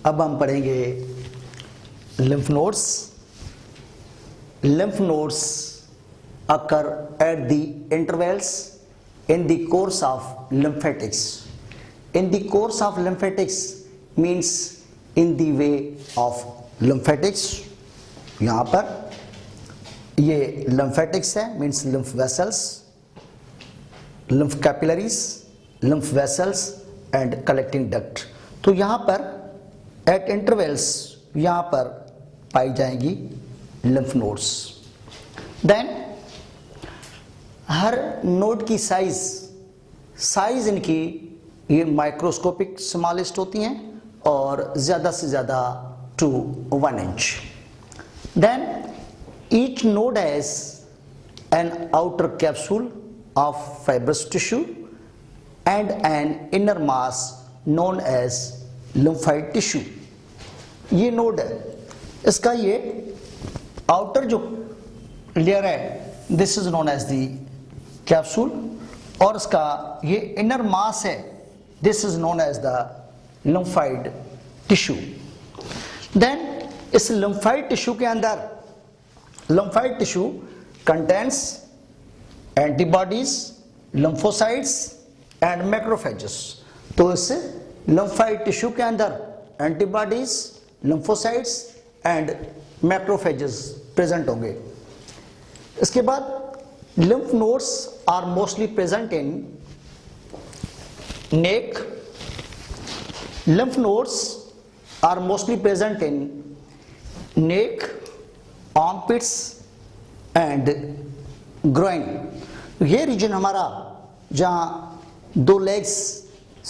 अब हम पढ़ेंगे lymph nodes. Lymph nodes occur at the intervals in the course of lymphatics. In the course of lymphatics means in the way of lymphatics. यहाँ पर ये lymphatics है, means lymph vessels, lymph capillaries, lymph vessels and collecting duct. तो यहाँ पर at intervals यहाँ पर पाई जाएंगी lymph nodes. Then हर नोड की साइज इनकी ये माइक्रोस्कोपिक स्मॉलेस्ट होती हैं और ज़्यादा से ज़्यादा 2 1 इंच. Then each node has an outer capsule of fibrous tissue and an inner mass known as lymphoid tissue. ये नोड है, इसका ये आउटर जो लेयर है this is known as the capsule और इसका ये इनर मास है this is known as the lymphoid tissue. Then इस लिम्फाइड टिश्यू के अंदर lymphoid tissue contains antibodies, lymphocytes and macrophages. तो इस लिम्फाइड टिश्यू के अंदर antibodies, lymphocytes and macrophages present होंगे. इसके बाद lymph nodes are mostly present in neck. Lymph nodes are mostly present in neck, armpits and groin. ये reason हमारा जहाँ 2 लेग्स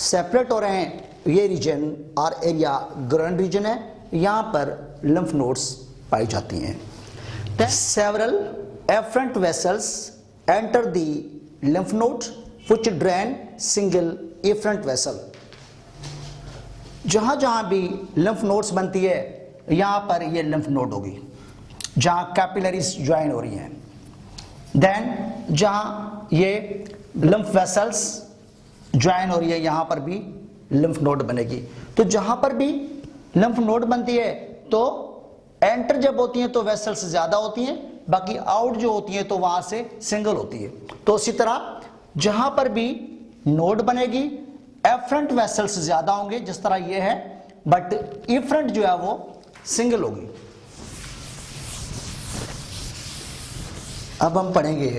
सेपरेट हो रहे हैं ये रीजन और एरिया ग्रोइन रीजन है. यहाँ पर lymph nodes पाई जाती हैं. Several afferent vessels enter the lymph node which drain single efferent vessel. जहां जहां भी lymph nodes बनती है यहां पर ये lymph node होगी जहां capillaries ज्वाइन हो रही हैं. देन जहां ये lymph vessels ज्वाइन हो रही है यहां पर भी lymph node बनेगी. तो जहां पर भी lymph node बनती है तो एंटर जब होती हैं तो वेसल्स ज्यादा होती हैं, बाकी आउट जो होती हैं तो वहां से सिंगल होती है. तो इसी तरह जहां पर भी नोड बनेगी एफरेंट वेसल्स ज्यादा होंगे जिस तरह ये है, बट इफरेंट जो है वो सिंगल होगी. अब हम पढ़ेंगे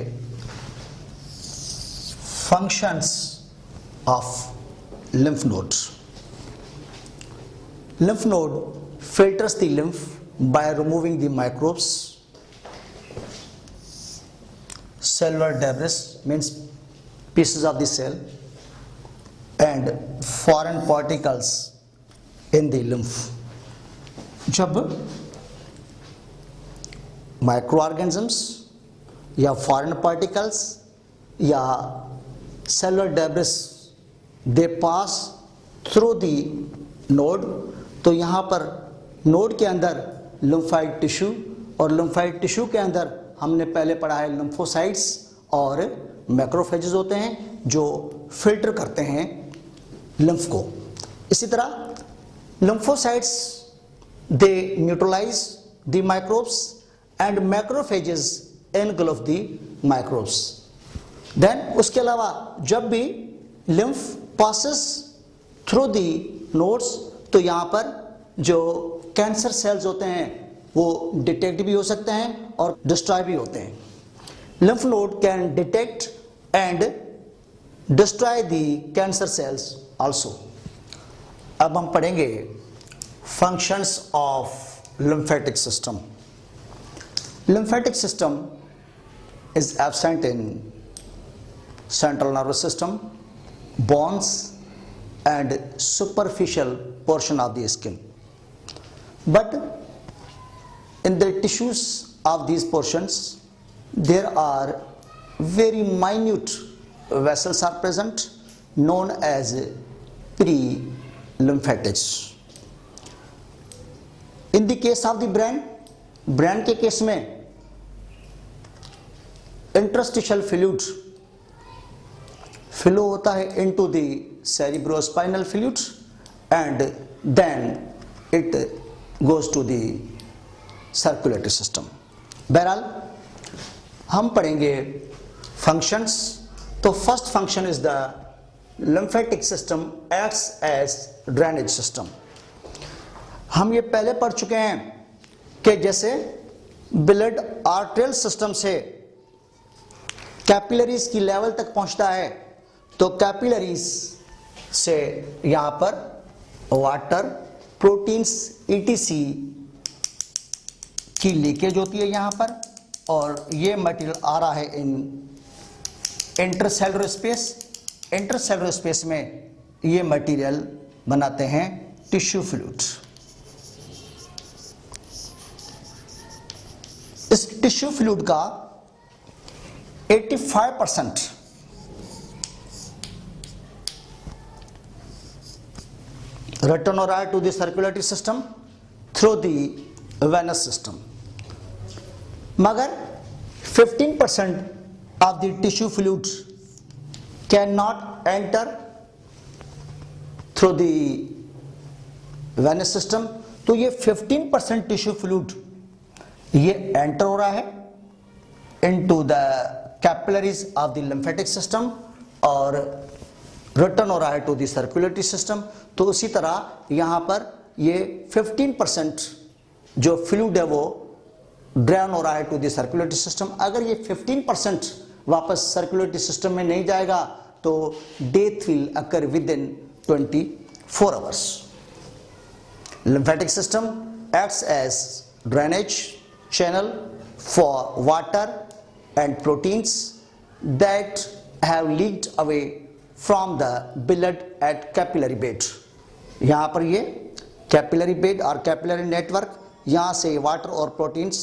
functions of lymph node. Lymph node filters the lymph by removing the microbes, cellular debris means pieces of the cell and foreign particles in the lymph. जब microorganisms या foreign particles या cellular debris they pass through the node, तो यहाँ पर node के अंदर lymphoid tissue और lymphoid tissue के अंदर हमने पहले पढ़ा है लिम्फोसाइट्स और मैक्रोफेजेस होते हैं जो फिल्टर करते हैं लिम्फ को. इसी तरह lymphocytes they neutralise the microbes and macrophages engulf the microbes. Then उसके अलावा जब भी lymph passes through the nodes तो यहाँ पर जो कैंसर सेल्स होते हैं वो डिटेक्ट भी हो सकते हैं और डिस्ट्रॉय भी होते हैं. Lymph node can detect and destroy the cancer sales also. अब हम पढ़ेंगे functions of lymphatic system. Lymphatic system is absent in central nervous system, bones and superficial portion of the skin, but in the tissues of these portions there are very minute vessels are present known as pre-lymphatics. In the case of the brain के case में interstitial fluid flow होता है into the cerebrospinal fluid and then it goes to the circulatory system. बहरहाल हम पढ़ेंगे functions. तो first function is the lymphatic system acts as drainage system. हम ये पहले पढ़ चुके हैं कि जैसे ब्लड आर्टेरियल सिस्टम से कैपिलरीज की लेवल तक पहुंचता है, तो कैपिलरीज से यहां पर वाटर, प्रोटीन्स, ईटीसी की लीकेज होती है यहां पर, और ये मटेरियल आ रहा है इन इंटरसेलुलर स्पेस. इंटरसेलुलर स्पेस में ये मटेरियल बनाते हैं टिश्यू फ्लूइड. इस टिश्यू फ्लूइड का 85% return or to the circulatory system through the venous system. मगर 15% of the tissue fluid cannot enter through the venous system. तो ये 15% टिश्यू फ्लूइड ये एंटर हो रहा है into the capillaries of the lymphatic system और return हो रहा है to the circulatory system. तो उसी तरह यहाँ पर ये 15% जो फ्लूइड है वो ड्रेन हो रहा है to the circulatory system. अगर ये 15% वापस सर्कुलेटरी सिस्टम में नहीं जाएगा तो death will occur within 24 hours. Lymphatic system acts as drainage channel for water and proteins that have leaked away from the blood at capillary bed. यहाँ पर ये कैपिलरी बेड और कैपिलरी नेटवर्क, यहाँ से वाटर और proteins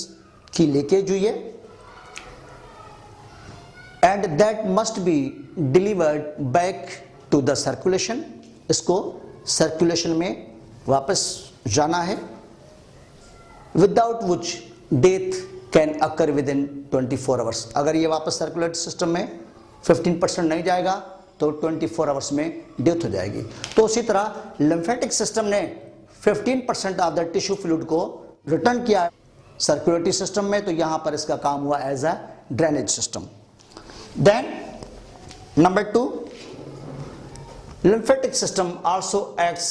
की leakage हुई है, and that must be delivered back to the circulation. इसको सर्कुलेशन में वापस जाना है, without which death can occur within 24 hours. अगर ये वापस सर्कुलेटरी सिस्टम में 15% नहीं जाएगा तो 24 hours में डेथ हो जाएगी. तो उसी तरह लिम्फेटिक सिस्टम ने 15% ऑफ द टिश्यू फ्लूइड को रिटर्न किया सर्कुलेटरी सिस्टम में, तो यहां पर इसका काम हुआ as a drainage system. Then number 2, lymphatic system also acts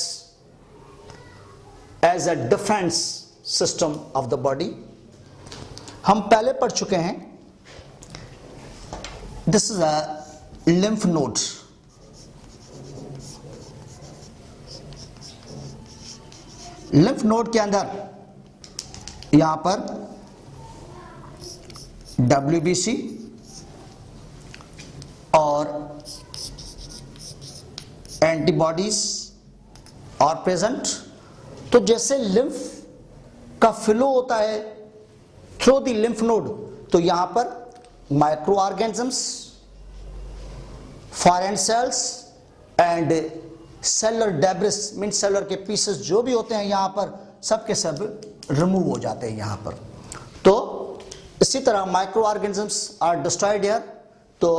as a defense system of the body. हम पहले पढ़ चुके हैं, this is a lymph node. Lymph node के अंदर यहां पर WBC और एंटीबॉडीज आर प्रेजेंट. तो जैसे लिम्फ का फ्लो होता है थ्रू द लिम्फ नोड, तो यहां पर micro organisms, foreign cells and cellular debris mean cellular के पीसेस जो भी होते हैं यहां पर सब के सब रिमूव हो जाते हैं यहां पर. तो इसी तरह microorganisms are destroyed here, तो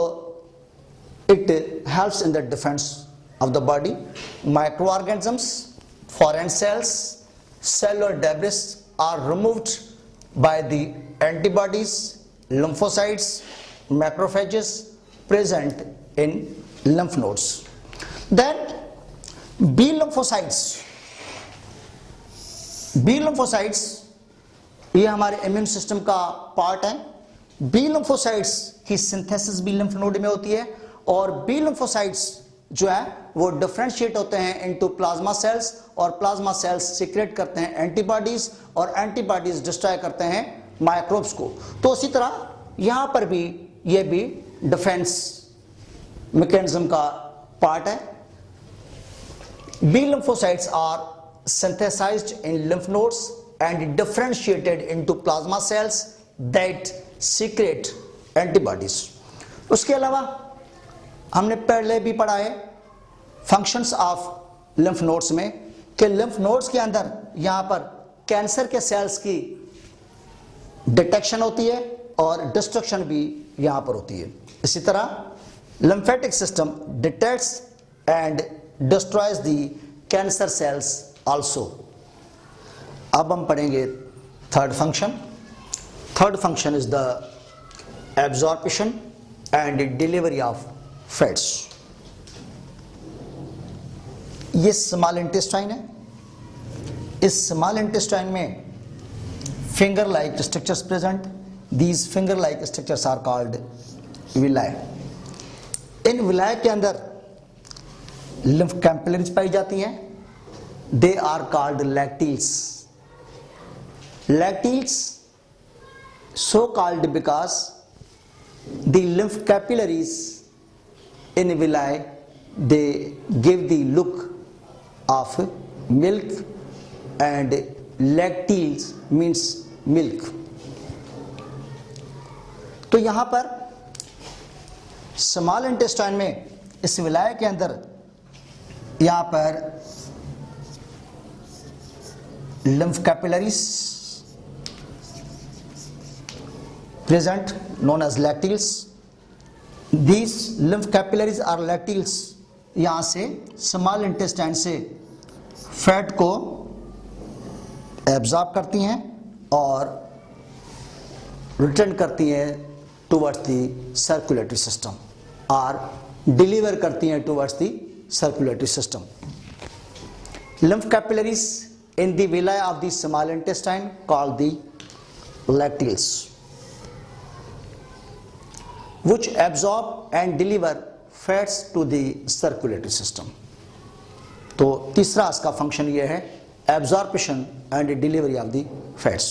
it helps in the defence of the body. Microorganisms, foreign cells, cellular debris are removed by the antibodies, lymphocytes, macrophages present in lymph nodes. Then B lymphocytes. B lymphocytes ये हमारे immune system का part है. B lymphocytes की synthesis भी lymph node में होती है, और B lymphocytes जो है वो डिफरेंशिएट होते हैं इनटू प्लाज्मा सेल्स, और प्लाज्मा सेल्स सीक्रेट करते हैं एंटीबॉडीज, और एंटीबॉडीज डिस्ट्रॉय करते हैं माइक्रोब्स को. तो इसी तरह यहां पर भी ये भी डिफेंस मैकेनिज्म का पार्ट है. B lymphocytes are synthesized in lymph nodes and differentiated into plasma cells that secrete antibodies. उसके अलावा हमने पहले भी पढ़ा है फंक्शंस ऑफ लिम्फ नोड्स में कि लिम्फ नोड्स के अंदर यहां पर कैंसर के सेल्स की डिटेक्शन होती है और डिस्ट्रक्शन भी यहां पर होती है. इसी तरह lymphatic system detects and destroys the cancer cells also. अब हम पढ़ेंगे third function. Third function is the absorption and delivery of fats. ये स्मॉल इंटेस्टाइन है. इस स्मॉल इंटेस्टाइन में finger like structures present. These finger like structures are called villi. इन villi के अंदर लिम्फ कैपिलरीज पाई जाती हैं. They are called lacteals. Lacteals so called because the lymph capillaries in villi they give the look of milk and lacteals means milk. तो यहां पर small intestine में इस विलाय के अंदर यहां पर lymph capillaries present known as lacteals. These lymph capillaries are lacteals. यहाँ से स्मॉल इंटेस्टाइन से फैट को एब्जॉर्ब करती हैं और रिटर्न करती हैं टुवर्ड्स द सर्कुलेटरी सिस्टम और डिलीवर करती हैं towards the circulatory system. lymph capillaries in the villi of the small intestine called the lacteals, which absorb and deliver fats to the circulatory system. तो तीसरा इसका function ये है absorption and delivery of the fats.